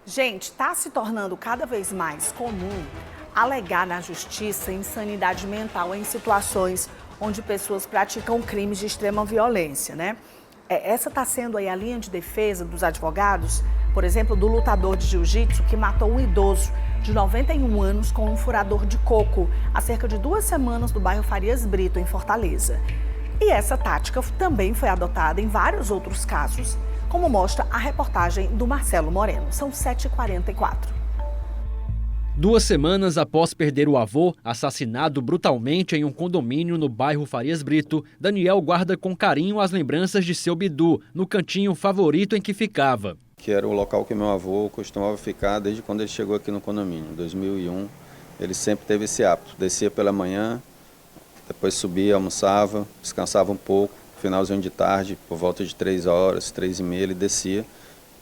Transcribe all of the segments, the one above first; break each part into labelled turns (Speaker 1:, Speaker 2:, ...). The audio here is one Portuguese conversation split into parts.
Speaker 1: Gente, está se tornando cada vez mais comum alegar na justiça insanidade mental em situações onde pessoas praticam crimes de extrema violência, né? Essa está sendo aí a linha de defesa dos advogados, por exemplo, do lutador de jiu-jitsu que matou um idoso de 91 anos com um furador de coco há cerca de 2 semanas no bairro Farias Brito, em Fortaleza. E essa tática também foi adotada em vários outros casos, como mostra a reportagem do Marcelo Moreno. São 7h44.
Speaker 2: 2 semanas após perder o avô, assassinado brutalmente em um condomínio no bairro Farias Brito, Daniel guarda com carinho as lembranças de seu Bidu, no cantinho favorito em que ficava.
Speaker 3: Que era o local que meu avô costumava ficar desde quando ele chegou aqui no condomínio, em 2001. Ele sempre teve esse hábito, descia pela manhã, depois subia, almoçava, descansava um pouco, finalzinho de tarde, por volta de 3 horas, 3h30, ele descia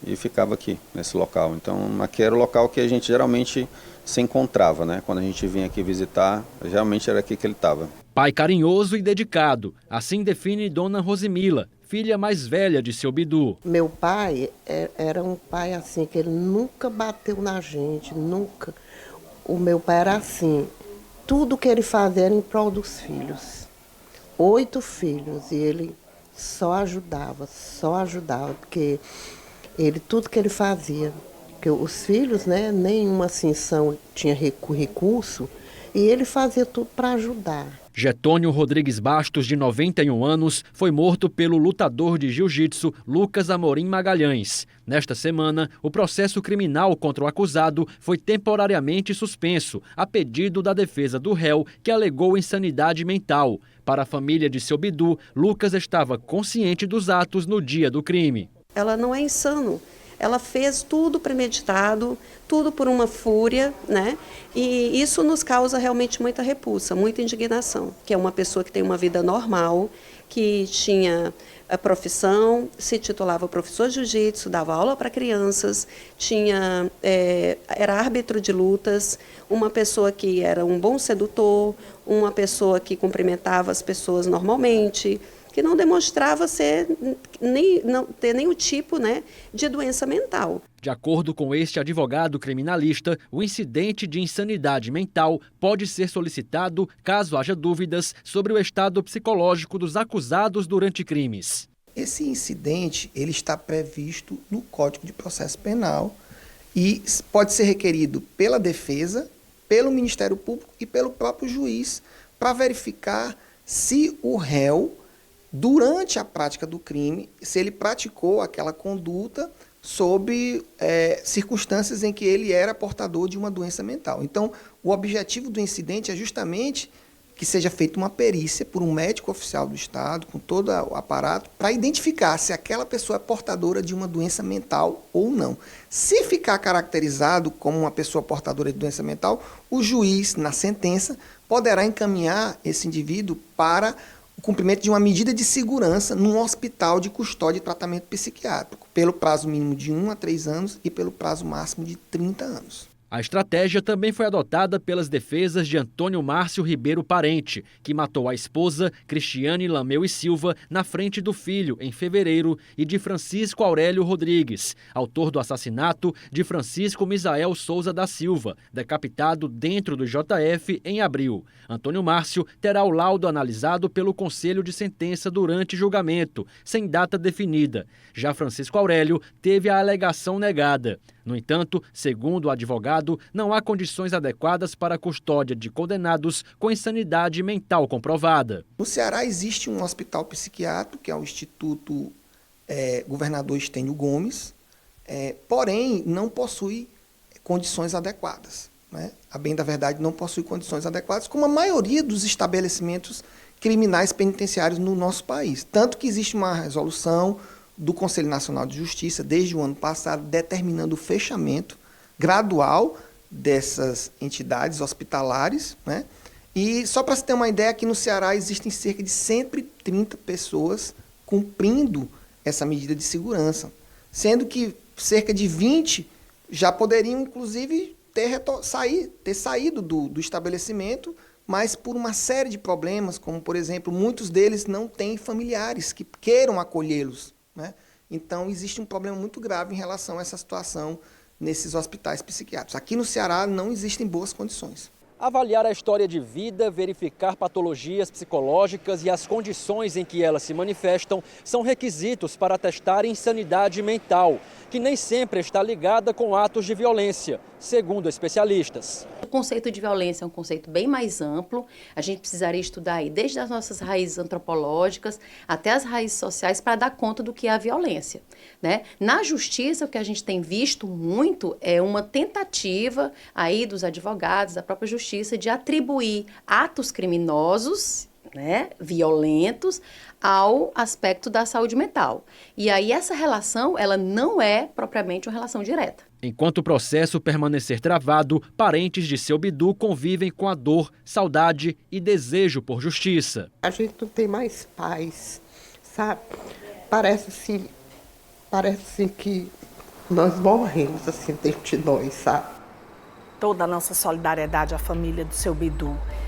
Speaker 3: e ficava aqui, nesse local. Então, aqui era o local que a gente geralmente se encontrava, né? Quando a gente vinha aqui visitar, geralmente era aqui que ele estava.
Speaker 2: Pai carinhoso e dedicado, assim define Dona Rosimila, filha mais velha de seu Bidu.
Speaker 4: Meu pai era um pai assim, que ele nunca bateu na gente, nunca. O meu pai era assim, tudo que ele fazia era em prol dos filhos. 8 filhos, e ele só ajudava, porque ele, tudo que ele fazia, porque os filhos, né, nenhuma assim tinha recurso, e ele fazia tudo para ajudar.
Speaker 2: Getônio Rodrigues Bastos, de 91 anos, foi morto pelo lutador de jiu-jitsu Lucas Amorim Magalhães. Nesta semana, o processo criminal contra o acusado foi temporariamente suspenso, a pedido da defesa do réu, que alegou insanidade mental. Para a família de seu Bidu, Lucas estava consciente dos atos no dia do crime.
Speaker 5: Ela não é insano. Ela fez tudo premeditado, tudo por uma fúria, né? E isso nos causa realmente muita repulsa, muita indignação. Que é uma pessoa que tem uma vida normal, que tinha a profissão, se titulava professor de jiu-jitsu, dava aula para crianças, era árbitro de lutas, uma pessoa que era um bom sedutor, uma pessoa que cumprimentava as pessoas normalmente, que não demonstrava ter nenhum tipo, né, de doença mental.
Speaker 2: De acordo com este advogado criminalista, o incidente de insanidade mental pode ser solicitado caso haja dúvidas sobre o estado psicológico dos acusados durante crimes.
Speaker 6: Esse incidente ele está previsto no Código de Processo Penal e pode ser requerido pela defesa, pelo Ministério Público e pelo próprio juiz para verificar se o réu, durante a prática do crime, se ele praticou aquela conduta sob circunstâncias em que ele era portador de uma doença mental. Então, o objetivo do incidente é justamente que seja feita uma perícia por um médico oficial do Estado, com todo o aparato, para identificar se aquela pessoa é portadora de uma doença mental ou não. Se ficar caracterizado como uma pessoa portadora de doença mental, o juiz, na sentença, poderá encaminhar esse indivíduo para o cumprimento de uma medida de segurança num hospital de custódia e tratamento psiquiátrico, pelo prazo mínimo de 1 a 3 anos e pelo prazo máximo de 30 anos.
Speaker 2: A estratégia também foi adotada pelas defesas de Antônio Márcio Ribeiro Parente, que matou a esposa, Cristiane Lameu e Silva, na frente do filho, em fevereiro, e de Francisco Aurélio Rodrigues, autor do assassinato de Francisco Misael Souza da Silva, decapitado dentro do JF em abril. Antônio Márcio terá o laudo analisado pelo Conselho de Sentença durante julgamento, sem data definida. Já Francisco Aurélio teve a alegação negada. No entanto, segundo o advogado, não há condições adequadas para a custódia de condenados com insanidade mental comprovada.
Speaker 6: No Ceará existe um hospital psiquiátrico, que é o Instituto Governador Estênio Gomes, porém não possui condições adequadas, né? A bem da verdade, não possui condições adequadas, como a maioria dos estabelecimentos criminais penitenciários no nosso país. Tanto que existe uma resolução do Conselho Nacional de Justiça, desde o ano passado, determinando o fechamento gradual dessas entidades hospitalares, né? E só para se ter uma ideia, aqui no Ceará existem cerca de 130 pessoas cumprindo essa medida de segurança, sendo que cerca de 20 já poderiam, inclusive, ter saído do estabelecimento, mas por uma série de problemas, como, por exemplo, muitos deles não têm familiares que queiram acolhê-los, né? Então, existe um problema muito grave em relação a essa situação nesses hospitais psiquiátricos. Aqui no Ceará não existem boas condições.
Speaker 2: Avaliar a história de vida, verificar patologias psicológicas e as condições em que elas se manifestam são requisitos para atestar insanidade mental, que nem sempre está ligada com atos de violência, segundo especialistas.
Speaker 7: O conceito de violência é um conceito bem mais amplo. A gente precisaria estudar aí desde as nossas raízes antropológicas até as raízes sociais para dar conta do que é a violência, né? Na justiça, o que a gente tem visto muito é uma tentativa aí dos advogados, da própria justiça, de atribuir atos criminosos, né, violentos, ao aspecto da saúde mental. E aí essa relação, ela não é propriamente uma relação direta.
Speaker 2: Enquanto o processo permanecer travado, parentes de seu Bidu convivem com a dor, saudade e desejo por justiça.
Speaker 4: A gente não tem mais paz, sabe? Parece assim que nós morremos assim dentro de nós, sabe?
Speaker 1: Toda a nossa solidariedade à família do seu Bidu.